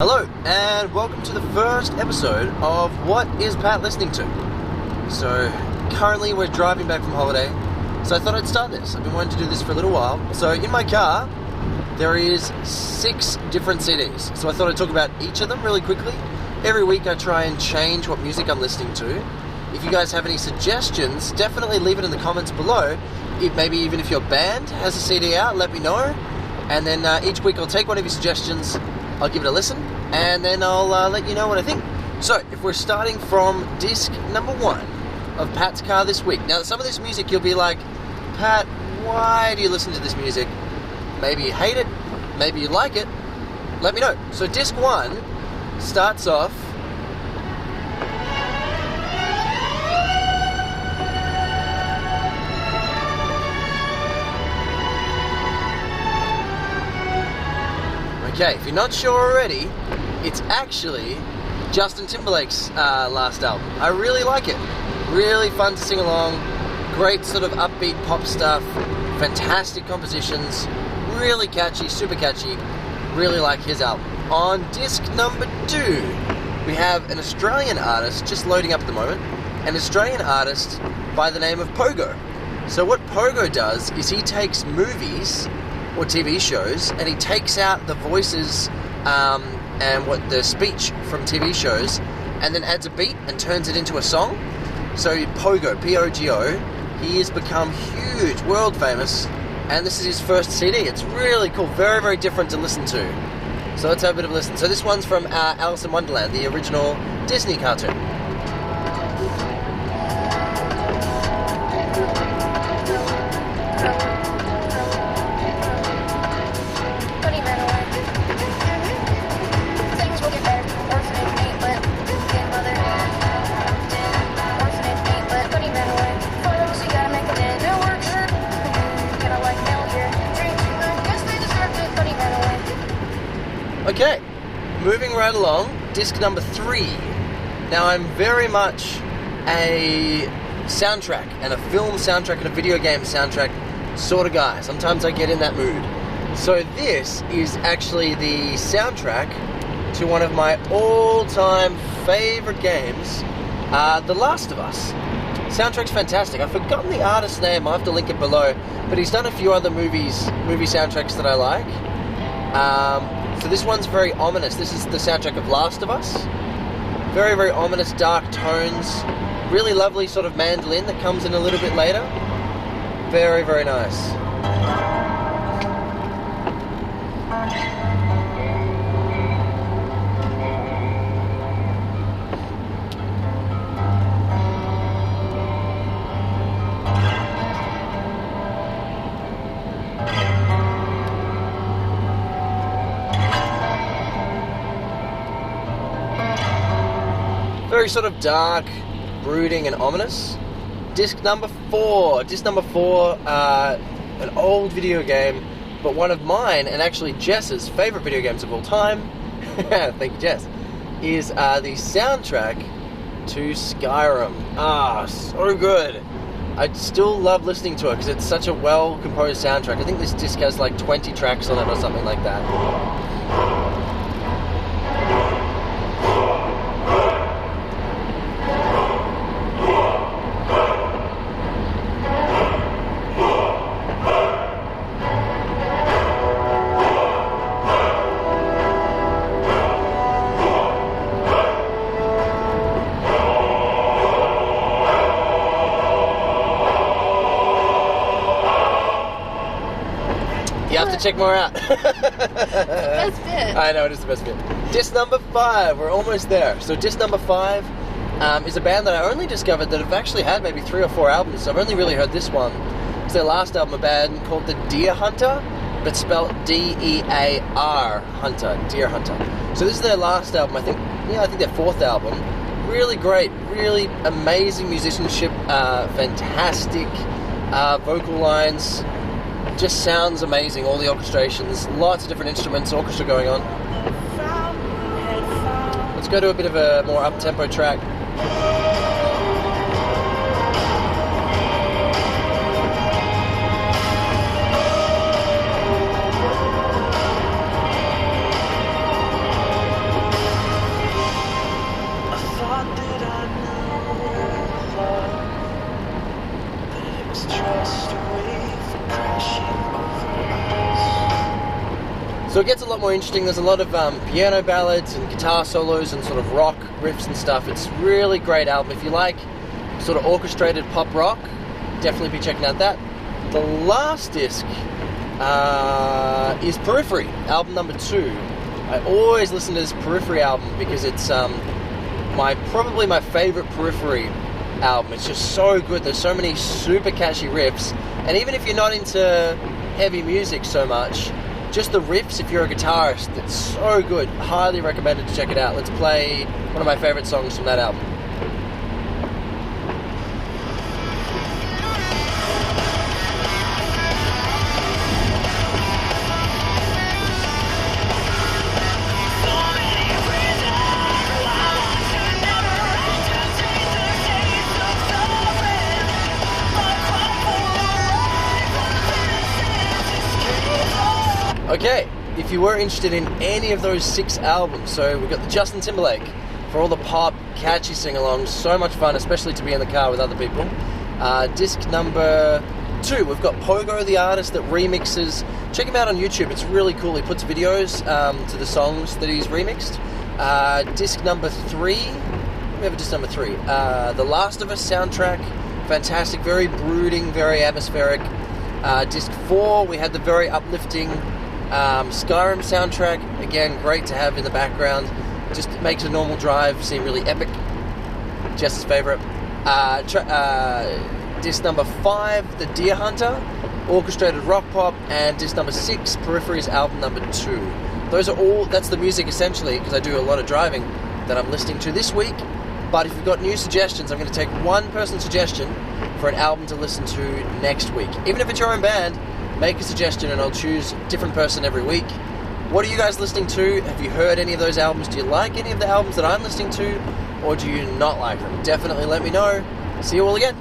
Hello, and welcome to the first episode of What is Pat Listening To? So, currently we're driving back from holiday, so I thought I'd start this. I've been wanting to do this for a little while. So, in my car, there is 6 different CDs. So I thought I'd talk about each of them really quickly. Every week I try and change what music I'm listening to. If you guys have any suggestions, definitely leave it in the comments below. Maybe even if your band has a CD out, let me know. And then each week I'll take one of your suggestions, I'll give it a listen, and then I'll let you know what I think. So, if we're starting from disc number 1 of Pat's car this week. Now, some of this music you'll be like, Pat, why do you listen to this music? Maybe you hate it, maybe you like it. Let me know. So, disc 1 starts off okay, if you're not sure already, it's actually Justin Timberlake's last album. I really like it. Really fun to sing along. Great sort of upbeat pop stuff. Fantastic compositions. Really catchy, super catchy. Really like his album. On disc number 2, we have an Australian artist, just loading up at the moment, an Australian artist by the name of Pogo. So what Pogo does is he takes movies or TV shows, and he takes out the voices and what the speech from TV shows, and then adds a beat and turns it into a song. So Pogo, P-O-G-O, he has become huge, world famous, and this is his first CD. It's really cool, very, very different to listen to. So let's have a bit of a listen. So this one's from Alice in Wonderland, the original Disney cartoon. Okay, moving right along, disc number 3. Now I'm very much a soundtrack and a film soundtrack and a video game soundtrack sort of guy. Sometimes I get in that mood. So this is actually the soundtrack to one of my all-time favorite games, The Last of Us. Soundtrack's fantastic. I've forgotten the artist's name, I'll have to link it below, but he's done a few other movie soundtracks that I like. So this one's very ominous. This is the soundtrack of Last of Us. Very, very ominous, dark tones. Really lovely sort of mandolin that comes in a little bit later. Very, very nice. Very sort of dark, brooding and ominous. Disc number 4. Disc number 4, an old video game, but one of mine, and actually Jess's favourite video games of all time, thank you Jess, is the soundtrack to Skyrim. So good. I still love listening to it because it's such a well-composed soundtrack. I think this disc has like 20 tracks on it or something like that. You have to check more out. The best bit. I know, it is the best bit. Disc number 5, we're almost there. So disc number 5 is a band that I only discovered that have actually had maybe 3 or 4 albums. So I've only really heard this one. It's their last album, a band called the Deer Hunter, but spelled D-E-A-R Hunter, Deer Hunter. So this is their last album, I think their 4th album. Really great, really amazing musicianship, fantastic vocal lines. Just sounds amazing, all the orchestrations, lots of different instruments, orchestra going on. Let's go to a bit of a more up-tempo track. So it gets a lot more interesting. There's a lot of piano ballads and guitar solos and sort of rock riffs and stuff. It's really great album. If you like sort of orchestrated pop rock, definitely be checking out that. The last disc is Periphery, album number 2. I always listen to this Periphery album because it's probably my favorite Periphery album. It's just so good. There's so many super catchy riffs, and even if you're not into heavy music so much, just the riffs, if you're a guitarist, it's so good. Highly recommended to check it out. Let's play one of my favorite songs from that album. Okay, if you were interested in any of those 6 albums, so we've got the Justin Timberlake for all the pop, catchy sing-alongs, so much fun, especially to be in the car with other people. Disc number 2, we've got Pogo, the artist that remixes. Check him out on YouTube, it's really cool. He puts videos to the songs that he's remixed. Disc number 3, we have a disc number 3. The Last of Us soundtrack, fantastic, very brooding, very atmospheric. Disc 4, we had the very uplifting Skyrim Soundtrack, again, great to have in the background. Just makes a normal drive seem really epic. Jess's favourite. Disc number 5, The Deer Hunter, orchestrated rock pop, and disc number 6, Periphery's album number 2. Those are all, that's the music essentially, because I do a lot of driving that I'm listening to this week. But if you've got new suggestions, I'm going to take one person's suggestion for an album to listen to next week. Even if it's your own band, make a suggestion and I'll choose a different person every week. What are you guys listening to? Have you heard any of those albums? Do you like any of the albums that I'm listening to? Or do you not like them? Definitely let me know. See you all again.